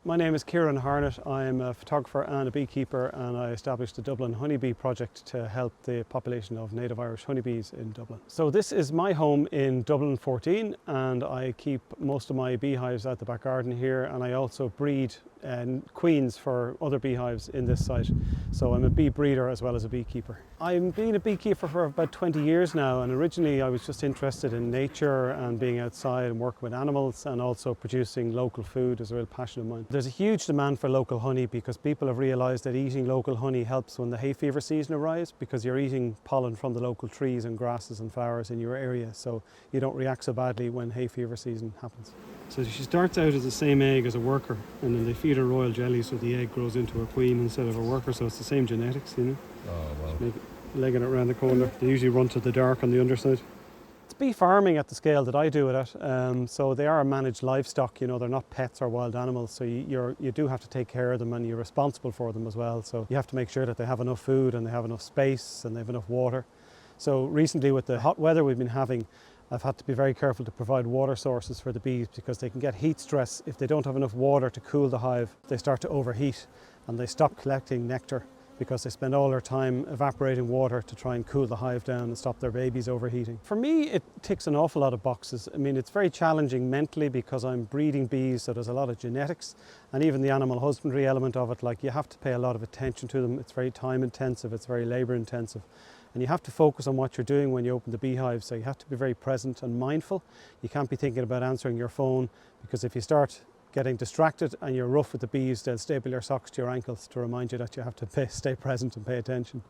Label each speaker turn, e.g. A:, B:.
A: My name is Kieran Harnett. I'm a photographer and a beekeeper, and I established the Dublin Honeybee Project to help the population of native Irish honeybees in Dublin. So this is my home in Dublin 14, and I keep most of my beehives at the back garden here, and I also breed queens for other beehives in this site. So I'm a bee breeder as well as a beekeeper. I've been a beekeeper for about 20 years now, and originally I was just interested in nature and being outside and working with animals, and also producing local food is a real passion of mine. There's a huge demand for local honey because people have realised that eating local honey helps when the hay fever season arrives, because you're eating pollen from the local trees and grasses and flowers in your area, so you don't react so badly when hay fever season happens. So she starts out as the same egg as a worker, and then they feed her royal jelly so the egg grows into a queen instead of a worker, so it's the same genetics, you know.
B: Oh, wow.
A: Legging it around the corner. They usually run to the dark on the underside. It's bee farming at the scale that I do it at, so they are managed livestock, you know, they're not pets or wild animals, so you do have to take care of them, and you're responsible for them as well, so you have to make sure that they have enough food and they have enough space and they have enough water. So recently, with the hot weather we've been having, I've had to be very careful to provide water sources for the bees, because they can get heat stress if they don't have enough water to cool the hive. They start to overheat and they stop collecting nectar, because they spend all their time evaporating water to try and cool the hive down and stop their babies overheating. For me, it ticks an awful lot of boxes. I mean, it's very challenging mentally because I'm breeding bees, so there's a lot of genetics, and even the animal husbandry element of it, like you have to pay a lot of attention to them. It's very time intensive, it's very labour intensive. And you have to focus on what you're doing when you open the beehive, so you have to be very present and mindful. You can't be thinking about answering your phone, because if you start getting distracted and you're rough with the bees, they'll staple your socks to your ankles to remind you that you have to stay present and pay attention.